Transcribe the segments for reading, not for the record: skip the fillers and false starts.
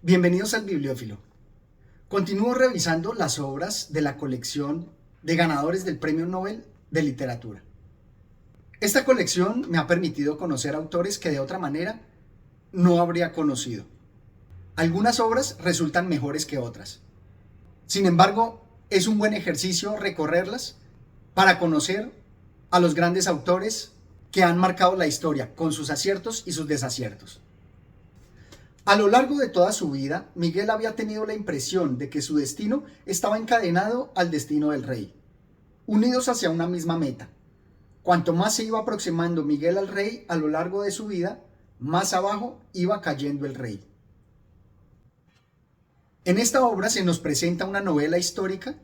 Bienvenidos al Bibliófilo. Continúo revisando las obras de la colección de ganadores del Premio Nobel de Literatura. Esta colección me ha permitido conocer autores que de otra manera no habría conocido. Algunas obras resultan mejores que otras. Sin embargo, es un buen ejercicio recorrerlas para conocer a los grandes autores que han marcado la historia con sus aciertos y sus desaciertos. A lo largo de toda su vida, Miguel había tenido la impresión de que su destino estaba encadenado al destino del rey, unidos hacia una misma meta. Cuanto más se iba aproximando Miguel al rey a lo largo de su vida, más abajo iba cayendo el rey. En esta obra se nos presenta una novela histórica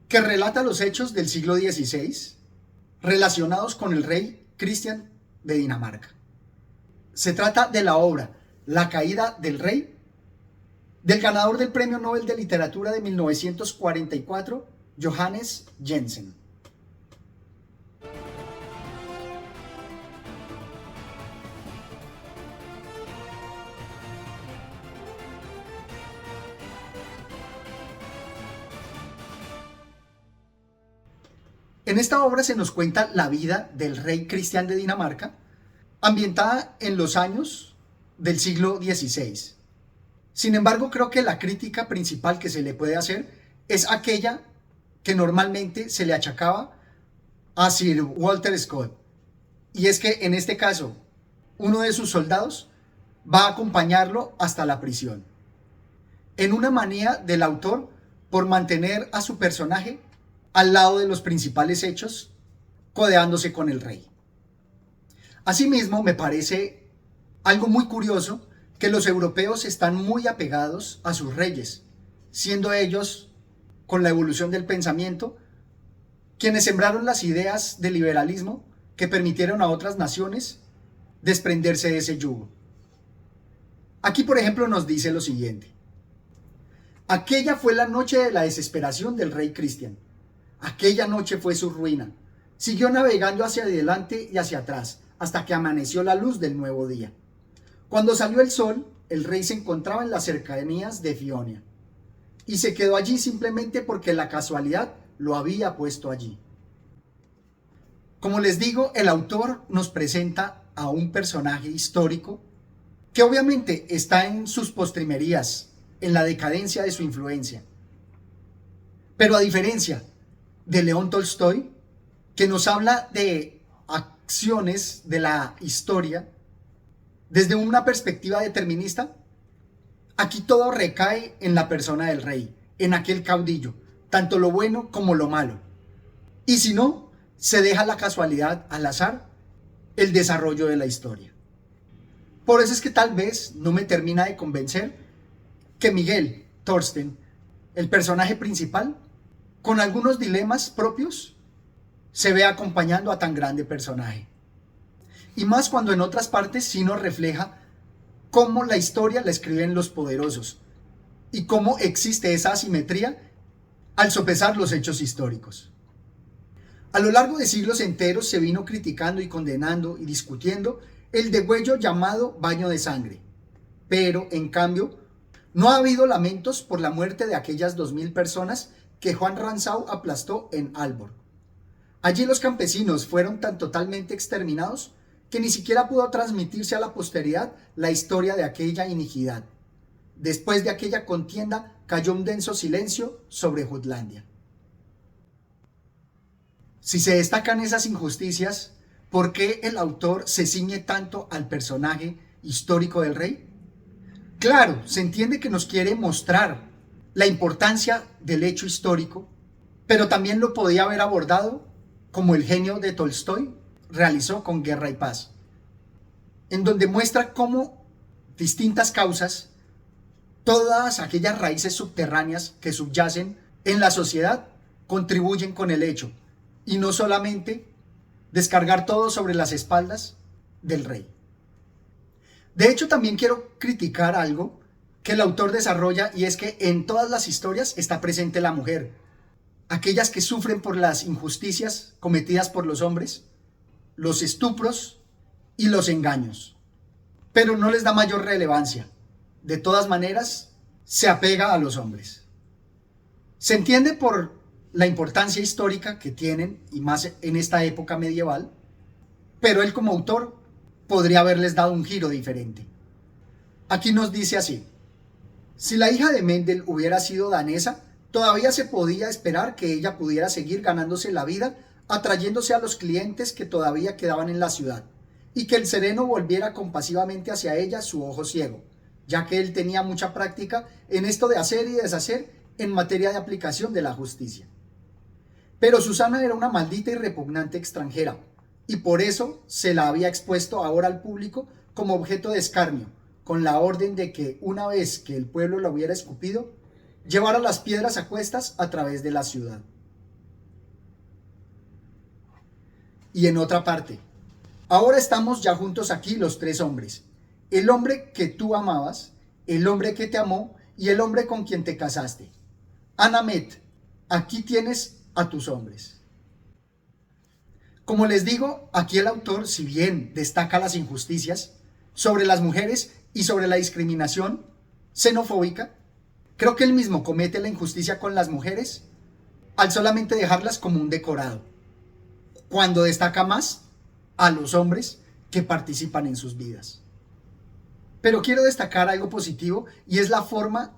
que relata los hechos del siglo XVI relacionados con el rey Cristian de Dinamarca. Se trata de la obra La caída del rey, del ganador del Premio Nobel de Literatura de 1944, Johannes Jensen. En esta obra se nos cuenta la vida del rey Cristian de Dinamarca, ambientada en los años del siglo XVI. Sin embargo, creo que la crítica principal que se le puede hacer es aquella que normalmente se le achacaba a Sir Walter Scott. Y es que en este caso, uno de sus soldados va a acompañarlo hasta la prisión, en una manía del autor por mantener a su personaje al lado de los principales hechos, codeándose con el rey. Asimismo, me parece algo muy curioso que los europeos están muy apegados a sus reyes, siendo ellos, con la evolución del pensamiento, quienes sembraron las ideas del liberalismo que permitieron a otras naciones desprenderse de ese yugo. Aquí, por ejemplo, nos dice lo siguiente: aquella fue la noche de la desesperación del rey Cristian. Aquella noche fue su ruina. Siguió navegando hacia adelante y hacia atrás, hasta que amaneció la luz del nuevo día. Cuando salió el sol, el rey se encontraba en las cercanías de Fionia, y se quedó allí simplemente porque la casualidad lo había puesto allí. Como les digo, el autor nos presenta a un personaje histórico que obviamente está en sus postrimerías, en la decadencia de su influencia. Pero a diferencia de León Tolstoy, que nos habla de acciones de la historia desde una perspectiva determinista, aquí todo recae en la persona del rey, en aquel caudillo, tanto lo bueno como lo malo. Y si no, se deja a la casualidad, al azar, el desarrollo de la historia. Por eso es que tal vez no me termina de convencer que Miguel, Thorsten, el personaje principal, con algunos dilemas propios, se ve acompañando a tan grande personaje. Y más cuando en otras partes sí nos refleja cómo la historia la escriben los poderosos y cómo existe esa asimetría al sopesar los hechos históricos. A lo largo de siglos enteros se vino criticando y condenando y discutiendo el degüello llamado baño de sangre, pero en cambio no ha habido lamentos por la muerte de aquellas 2000 personas que Juan Rantzau aplastó en Aalborg. Allí los campesinos fueron tan totalmente exterminados que ni siquiera pudo transmitirse a la posteridad la historia de aquella iniquidad. Después de aquella contienda cayó un denso silencio sobre Jutlandia. Si se destacan esas injusticias, ¿por qué el autor se ciñe tanto al personaje histórico del rey? Claro, se entiende que nos quiere mostrar la importancia del hecho histórico, pero también lo podía haber abordado como el genio de Tolstoy realizó con Guerra y Paz, en donde muestra cómo distintas causas, todas aquellas raíces subterráneas que subyacen en la sociedad, contribuyen con el hecho, y no solamente descargar todo sobre las espaldas del rey. De hecho, también quiero criticar algo que el autor desarrolla, y es que en todas las historias está presente la mujer, aquellas que sufren por las injusticias cometidas por los hombres, los estupros y los engaños, pero no les da mayor relevancia. De todas maneras, se apega a los hombres. Se entiende por la importancia histórica que tienen, y más en esta época medieval, pero él como autor podría haberles dado un giro diferente. Aquí nos dice así: si la hija de Mendel hubiera sido danesa, todavía se podía esperar que ella pudiera seguir ganándose la vida atrayéndose a los clientes que todavía quedaban en la ciudad, y que el sereno volviera compasivamente hacia ella su ojo ciego, ya que él tenía mucha práctica en esto de hacer y deshacer en materia de aplicación de la justicia. Pero Susana era una maldita y repugnante extranjera, y por eso se la había expuesto ahora al público como objeto de escarnio, con la orden de que, una vez que el pueblo la hubiera escupido, llevara las piedras a cuestas a través de la ciudad. Y en otra parte: ahora estamos ya juntos aquí los tres hombres, el hombre que tú amabas, el hombre que te amó y el hombre con quien te casaste. Anamet, aquí tienes a tus hombres. Como les digo, aquí el autor, si bien destaca las injusticias sobre las mujeres y sobre la discriminación xenofóbica, creo que él mismo comete la injusticia con las mujeres al solamente dejarlas como un decorado, cuando destaca más a los hombres que participan en sus vidas. Pero quiero destacar algo positivo, y es la forma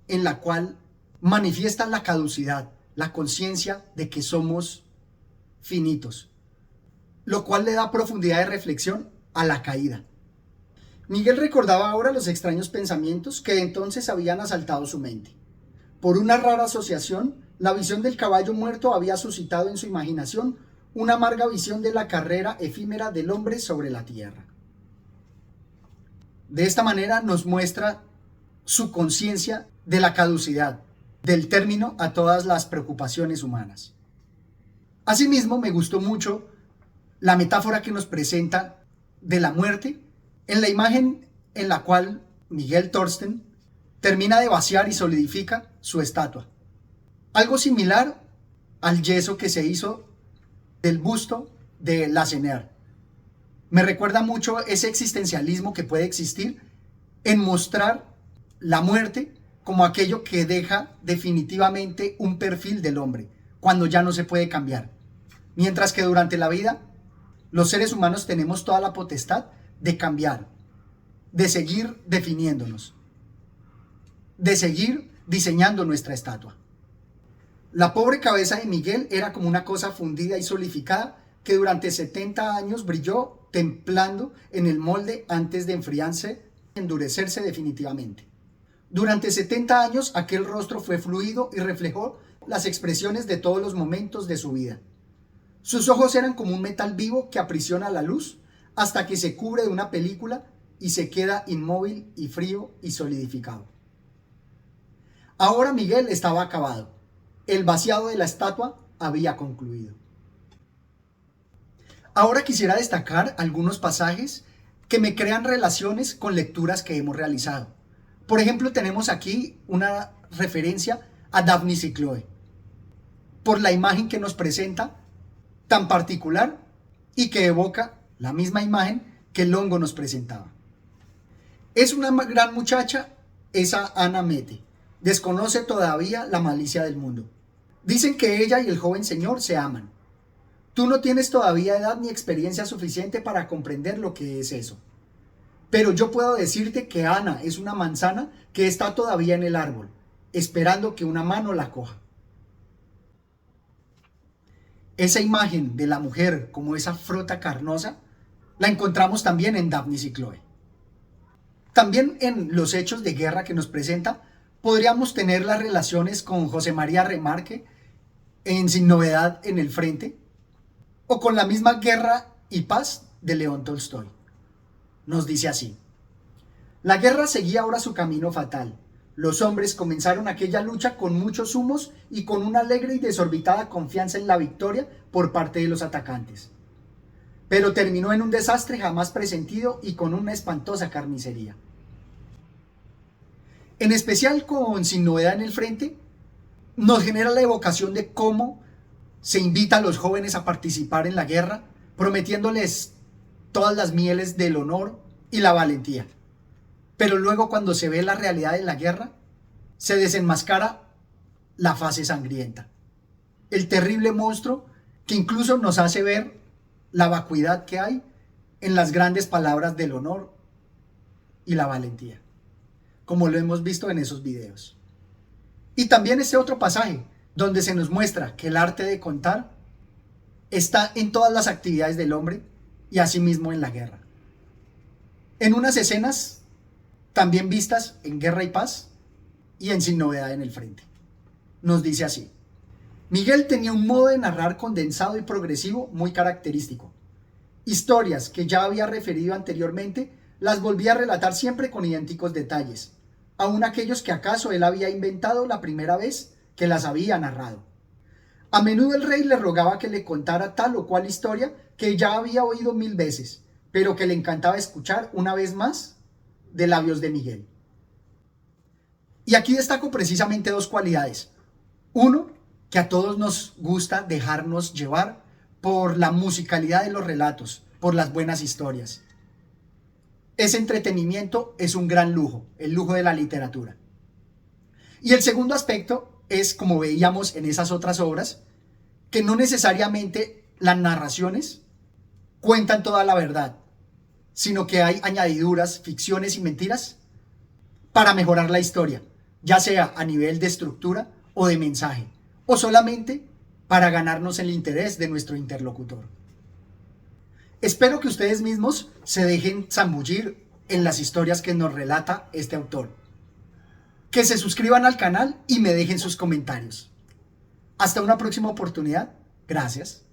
en la cual manifiestan la caducidad, la conciencia de que somos finitos, lo cual le da profundidad de reflexión a la caída. Miguel recordaba ahora los extraños pensamientos que entonces habían asaltado su mente. Por una rara asociación, la visión del caballo muerto había suscitado en su imaginación una amarga visión de la carrera efímera del hombre sobre la tierra. De esta manera nos muestra su conciencia de la caducidad, del término a todas las preocupaciones humanas. Asimismo, me gustó mucho la metáfora que nos presenta de la muerte en la imagen en la cual Miguel Thorsten termina de vaciar y solidifica su estatua. Algo similar al yeso que se hizo del busto de Lacenaire. Me recuerda mucho ese existencialismo que puede existir en mostrar la muerte como aquello que deja definitivamente un perfil del hombre, cuando ya no se puede cambiar. Mientras que durante la vida, los seres humanos tenemos toda la potestad de cambiar, de seguir definiéndonos, de seguir diseñando nuestra estatua. La pobre cabeza de Miguel era como una cosa fundida y solidificada que durante 70 años brilló templando en el molde antes de enfriarse y endurecerse definitivamente. Durante 70 años aquel rostro fue fluido y reflejó las expresiones de todos los momentos de su vida. Sus ojos eran como un metal vivo que aprisiona la luz hasta que se cubre de una película y se queda inmóvil y frío y solidificado. Ahora Miguel estaba acabado. El vaciado de la estatua había concluido. Ahora quisiera destacar algunos pasajes que me crean relaciones con lecturas que hemos realizado. Por ejemplo, tenemos aquí una referencia a Daphnis y Chloe, por la imagen que nos presenta tan particular y que evoca la misma imagen que Longo nos presentaba. Es una gran muchacha, esa Ana Mete. Desconoce todavía la malicia del mundo. Dicen que ella y el joven señor se aman. Tú no tienes todavía edad ni experiencia suficiente para comprender lo que es eso. Pero yo puedo decirte que Ana es una manzana que está todavía en el árbol, esperando que una mano la coja. Esa imagen de la mujer como esa fruta carnosa la encontramos también en Daphnis y Chloe. También en los hechos de guerra que nos presenta podríamos tener las relaciones con José María Remarque en Sin Novedad en el Frente, o con la misma Guerra y Paz de León Tolstoy. Nos dice así: la guerra seguía ahora su camino fatal. Los hombres comenzaron aquella lucha con muchos humos y con una alegre y desorbitada confianza en la victoria por parte de los atacantes. Pero terminó en un desastre jamás presentido y con una espantosa carnicería. En especial con Sin Novedad en el Frente, nos genera la evocación de cómo se invita a los jóvenes a participar en la guerra, prometiéndoles todas las mieles del honor y la valentía. Pero luego, cuando se ve la realidad de la guerra, se desenmascara la fase sangrienta, el terrible monstruo que incluso nos hace ver la vacuidad que hay en las grandes palabras del honor y la valentía, como lo hemos visto en esos videos. Y también este otro pasaje, donde se nos muestra que el arte de contar está en todas las actividades del hombre y asimismo en la guerra. En unas escenas también vistas en Guerra y Paz y en Sin Novedad en el Frente. Nos dice así: Miguel tenía un modo de narrar condensado y progresivo muy característico. Historias que ya había referido anteriormente las volvía a relatar siempre con idénticos detalles, aun aquellos que acaso él había inventado la primera vez que las había narrado. A menudo el rey le rogaba que le contara tal o cual historia que ya había oído 1000 veces, pero que le encantaba escuchar una vez más de labios de Miguel. Y aquí destaco precisamente dos cualidades. Uno, que a todos nos gusta dejarnos llevar por la musicalidad de los relatos, por las buenas historias. Ese entretenimiento es un gran lujo, el lujo de la literatura. Y el segundo aspecto es, como veíamos en esas otras obras, que no necesariamente las narraciones cuentan toda la verdad, sino que hay añadiduras, ficciones y mentiras para mejorar la historia, ya sea a nivel de estructura o de mensaje, o solamente para ganarnos el interés de nuestro interlocutor. Espero que ustedes mismos se dejen zambullir en las historias que nos relata este autor. Que se suscriban al canal y me dejen sus comentarios. Hasta una próxima oportunidad. Gracias.